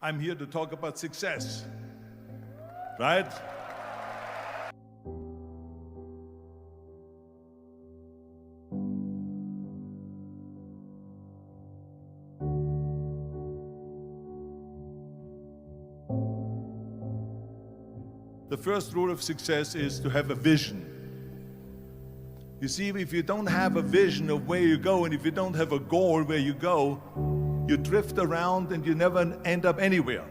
I'm here to talk about success, right? The first rule of success is to have a vision. You see, if you don't have a vision of where you go, and if you don't have a goal where you go, you drift around and you never end up anywhere.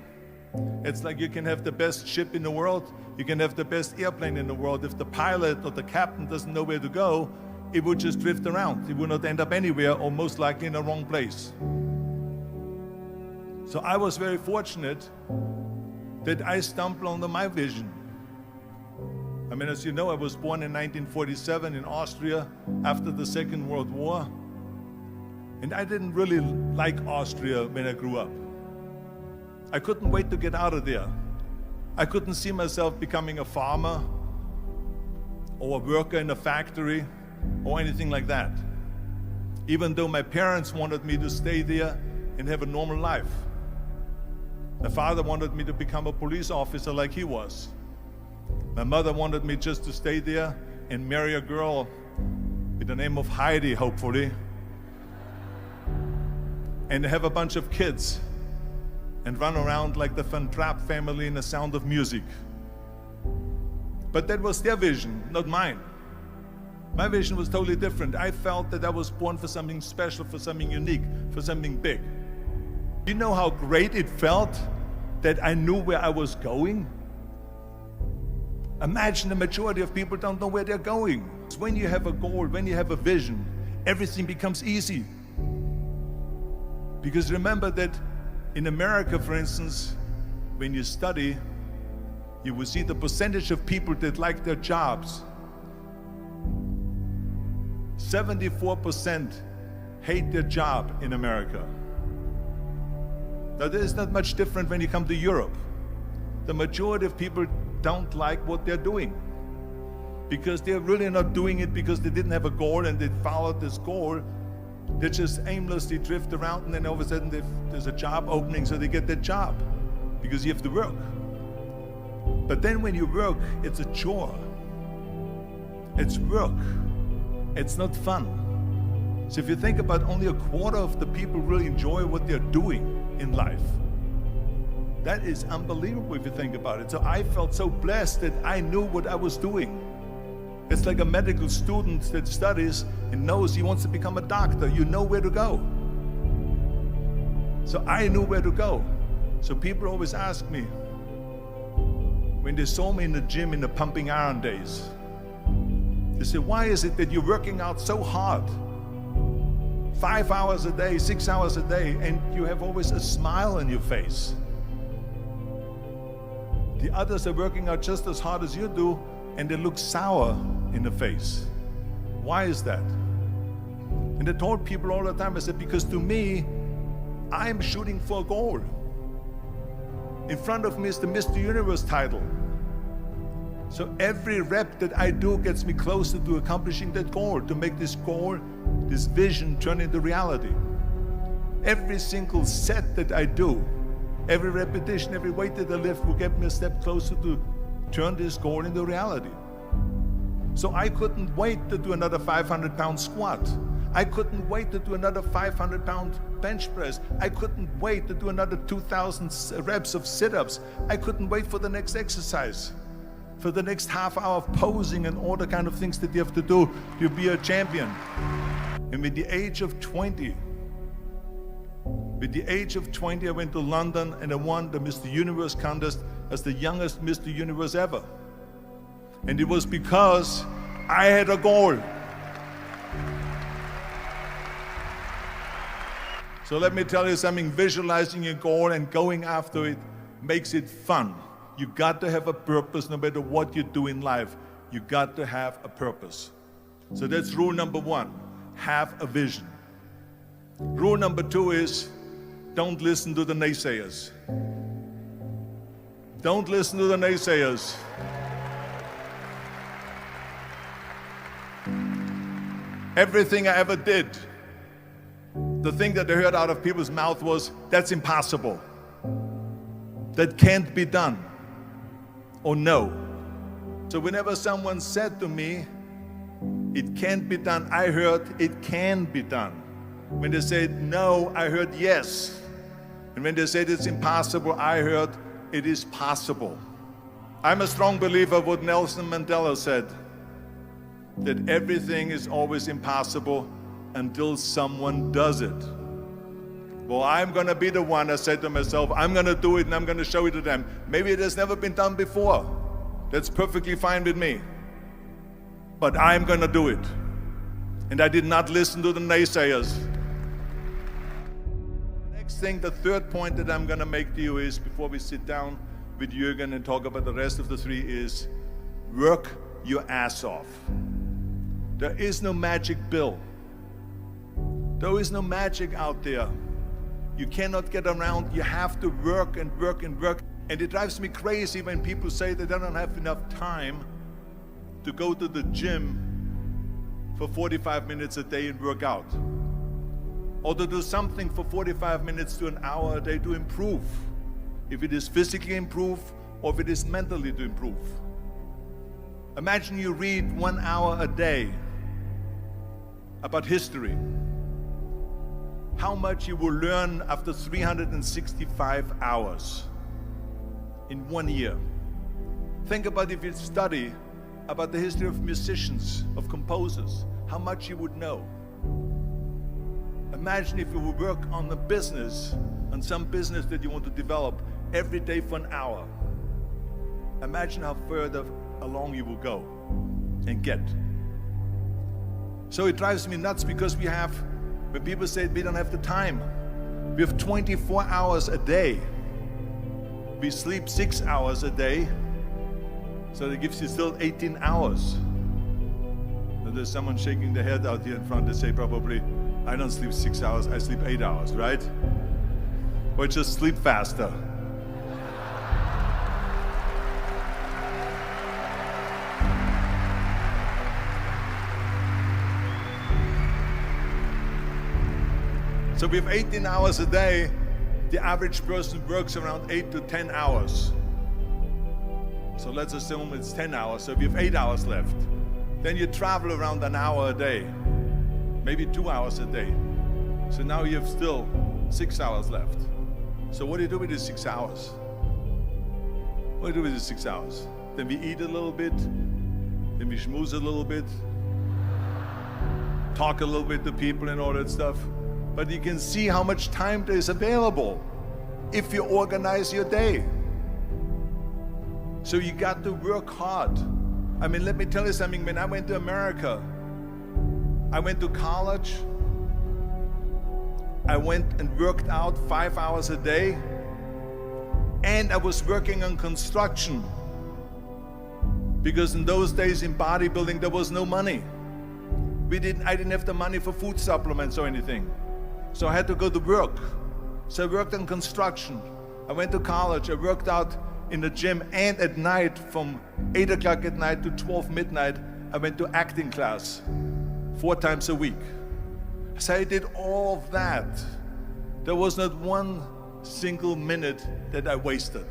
It's like you can have the best ship in the world, you can have the best airplane in the world. If the pilot or the captain doesn't know where to go, it would just drift around. It would not end up anywhere, or most likely in the wrong place. So I was very fortunate that I stumbled onto my vision. I mean, as you know, I was born in 1947 in Austria after the Second World War. And I didn't really like Austria when I grew up. I couldn't wait to get out of there. I couldn't see myself becoming a farmer or a worker in a factory or anything like that. Even though my parents wanted me to stay there and have a normal life. My father wanted me to become a police officer like he was. My mother wanted me just to stay there and marry a girl with the name of Heidi, hopefully, and have a bunch of kids and run around like the Van Trapp family in The Sound of Music. But that was their vision, not mine. My vision was totally different. I felt that I was born for something special, for something unique, for something big. You know how great it felt that I knew where I was going? Imagine the majority of people don't know where they're going. When you have a goal, when you have a vision, everything becomes easy. Because remember that in America, for instance, when you study, you will see the percentage of people that like their jobs. 74% hate their job in America. Now, there is not much different when you come to Europe. The majority of people don't like what they're doing because they're really not doing it because they didn't have a goal and they followed this goal. They just aimlessly drift around, and then all of a sudden there's a job opening, so they get that job because you have to work. But then when you work, it's a chore. It's work. It's not fun. So if you think about, only a quarter of the people really enjoy what they're doing in life. That is unbelievable if you think about it. So I felt so blessed that I knew what I was doing. It's like a medical student that studies and knows he wants to become a doctor. You know where to go. So I knew where to go. So people always ask me, when they saw me in the gym in the pumping iron days, they say, why is it that you're working out so hard? 5 hours a day, 6 hours a day, and you have always a smile on your face. The others are working out just as hard as you do, and they look sour in the face. Why is that? And I told people all the time, I said, because to me, I'm shooting for a goal. In front of me is the Mr. Universe title. So every rep that I do gets me closer to accomplishing that goal, to make this goal, this vision turn into reality. Every single set that I do, every repetition, every weight that I lift will get me a step closer to turn this goal into reality. So I couldn't wait to do another 500-pound squat. I couldn't wait to do another 500-pound bench press. I couldn't wait to do another 2,000 reps of sit-ups. I couldn't wait for the next exercise, for the next half hour of posing and all the kind of things that you have to do to be a champion. And with the age of 20, I went to London and I won the Mr. Universe contest as the youngest Mr. Universe ever. And it was because I had a goal. So let me tell you something, visualizing your goal and going after it makes it fun. You got to have a purpose no matter what you do in life. You got to have a purpose. So that's rule number one, have a vision. Rule number two is, don't listen to the naysayers. Don't listen to the naysayers. Everything I ever did, the thing that I heard out of people's mouth was, that's impossible. that can't be done or no. So whenever someone said to me, it can't be done, I heard it can be done. When they said no, I heard yes. And when they said it's impossible, I heard it is possible. I'm a strong believer of what Nelson Mandela said, that everything is always impossible until someone does it. Well, I'm going to be the one, I said to myself, I'm going to do it and I'm going to show it to them. Maybe it has never been done before. That's perfectly fine with me. But I'm going to do it. And I did not listen to the naysayers. The next thing, the third point that I'm going to make to you is, before we sit down with Jürgen and talk about the rest of the three, is work your ass off. There is no magic pill. There is no magic out there. You cannot get around. You have to work and work and work. And it drives me crazy when people say that they don't have enough time to go to the gym for 45 minutes a day and work out, or to do something for 45 minutes to an hour a day to improve, if it is physically improve or if it is mentally to improve. Imagine you read 1 hour a day about history. How much you will learn after 365 hours in 1 year. Think about if you study about the history of musicians, of composers, how much you would know. Imagine if you would work on a business, on some business that you want to develop every day for an hour. Imagine how further along you will go and get. So it drives me nuts because when people say we don't have the time, we have 24 hours a day. We sleep 6 hours a day, so that gives you still 18 hours. And there's someone shaking their head out here in front. They say probably, I don't sleep 6 hours, I sleep 8 hours, right? Or just sleep faster. So we have 18 hours a day. The average person works around 8 to 10 hours. So let's assume it's 10 hours, so we have 8 hours left. Then you travel around an hour a day, maybe 2 hours a day. So now you have still 6 hours left. So what do you do with these 6 hours? What do you do with these 6 hours? Then we eat a little bit, then we schmooze a little bit, talk a little bit to people and all that stuff. But you can see how much time there is available if you organize your day. So you got to work hard. I mean, let me tell you something. When I went to America, I went to college. I went and worked out 5 hours a day. And I was working on construction. Because in those days in bodybuilding, there was no money. I didn't have the money for food supplements or anything. So I had to go to work. So I worked on construction. I went to college. I worked out in the gym, and at night, from 8 o'clock at night to 12 midnight, I went to acting class 4 times a week. So I did all of that. There was not one single minute that I wasted.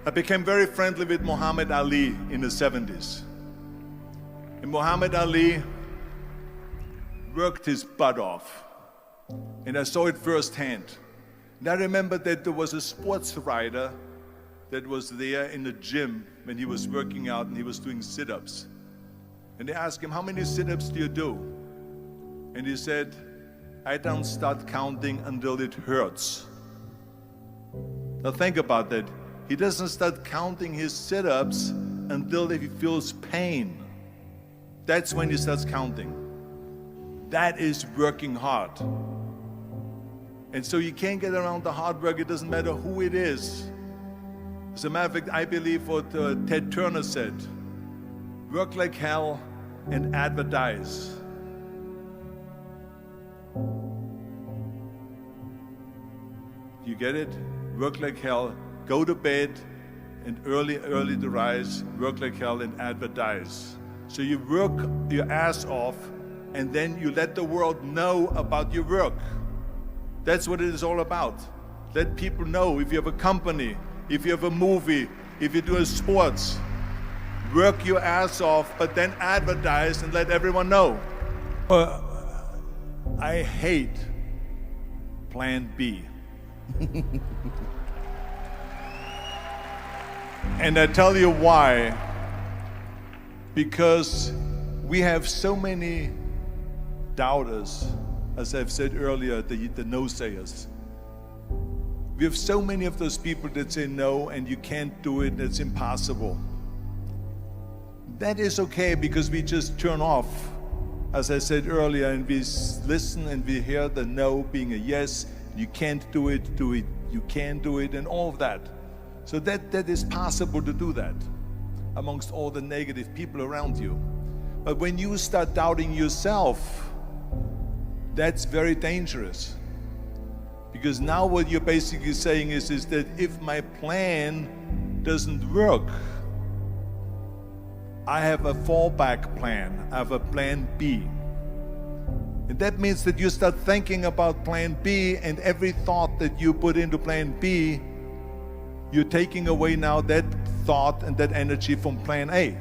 I became very friendly with Muhammad Ali in the 70s. And Muhammad Ali worked his butt off. And I saw it firsthand. And I remember that there was a sports writer that was there in the gym when he was working out and he was doing sit-ups. And they asked him, how many sit-ups do you do? And he said, I don't start counting until it hurts. Now think about that. He doesn't start counting his sit-ups until he feels pain. That's when he starts counting. That is working hard. And so you can't get around the hard work. It doesn't matter who it is. As a matter of fact, I believe what Ted Turner said, work like hell and advertise. You get it? Work like hell, go to bed, and early to rise, work like hell and advertise. So you work your ass off, and then you let the world know about your work. That's what it is all about. Let people know. If you have a company, if you have a movie, if you do a sports, work your ass off, but then advertise and let everyone know. I hate Plan B. And I tell you why. Because we have so many doubters, as I've said earlier, the no-sayers. We have so many of those people that say no, and you can't do it, and it's impossible. That is okay, because we just turn off, as I said earlier, and we listen and we hear the no being a yes. You can't do it, you can do it, and all of that. So that is possible to do that amongst all the negative people around you. But when you start doubting yourself, that's very dangerous. Because now what you're basically saying is that if my plan doesn't work, I have a fallback plan, I have a plan B. And that means that you start thinking about plan B, and every thought that you put into plan B, you're taking away now that thought and that energy from plan A.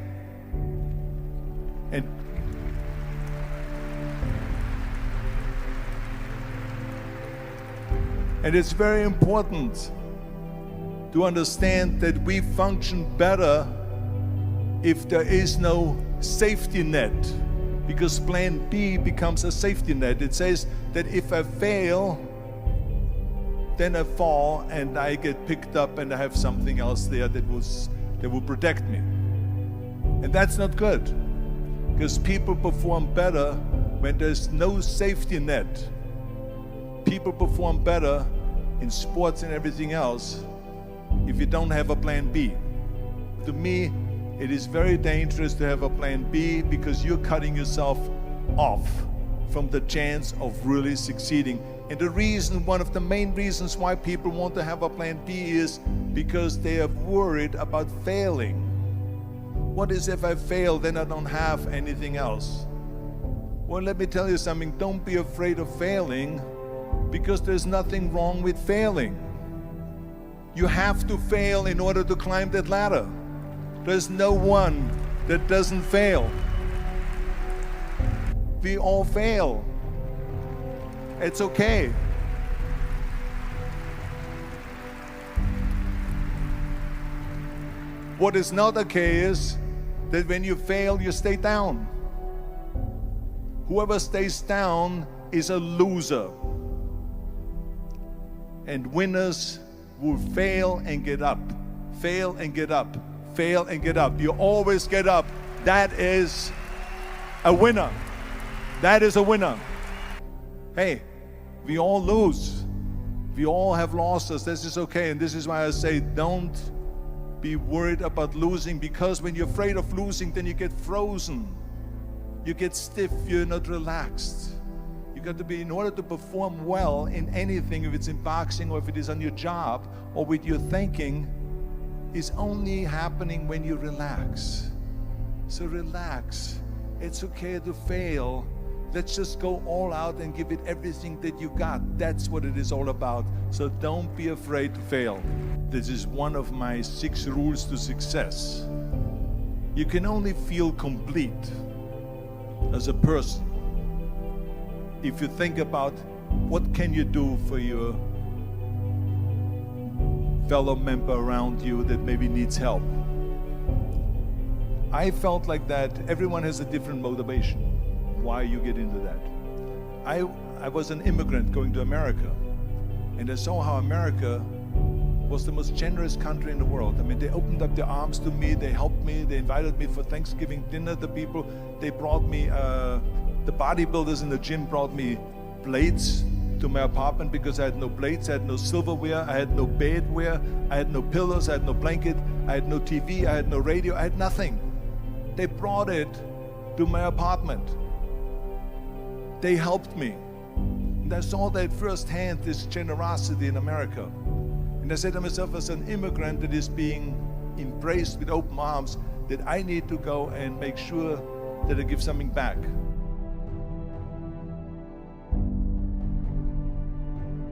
And it's very important to understand that we function better if there is no safety net, because plan B becomes a safety net. It says that if I fail, then I fall and I get picked up and I have something else there that will protect me. And that's not good, because people perform better when there's no safety net. People perform better in sports and everything else if you don't have a plan B. To me, it is very dangerous to have a plan B, because you're cutting yourself off from the chance of really succeeding. And the reason, one of the main reasons why people want to have a plan B is because they are worried about failing. What is if I fail, then I don't have anything else? Well, let me tell you something. Don't be afraid of failing, because there's nothing wrong with failing. You have to fail in order to climb that ladder. There's no one that doesn't fail. We all fail. It's okay. What is not okay is that when you fail, you stay down. Whoever stays down is a loser. And winners will fail and get up, fail and get up, fail and get up. You always get up. That is a winner. That is a winner. Hey, we all lose. We all have losses. This is okay. And this is why I say don't be worried about losing, because when you're afraid of losing, then you get frozen. You get stiff. You're not relaxed. You got to be, in order to perform well in anything, if it's in boxing or if it is on your job or with your thinking, is only happening when you relax. So relax. It's okay to fail. Let's just go all out and give it everything that you got. That's what it is all about. So don't be afraid to fail. This is one of my 6 rules to success. You can only feel complete as a person if you think about what can you do for your fellow member around you that maybe needs help. I felt like that. Everyone has a different motivation why you get into that. I was an immigrant going to America, and I saw how America was the most generous country in the world. I mean, they opened up their arms to me, they helped me, they invited me for Thanksgiving dinner. The people, they brought me, the bodybuilders in the gym brought me plates to my apartment because I had no plates, I had no silverware, I had no bedware, I had no pillows, I had no blanket, I had no TV, I had no radio, I had nothing. They brought it to my apartment. They helped me. And I saw that firsthand, this generosity in America. And I said to myself, as an immigrant that is being embraced with open arms, that I need to go and make sure that I give something back.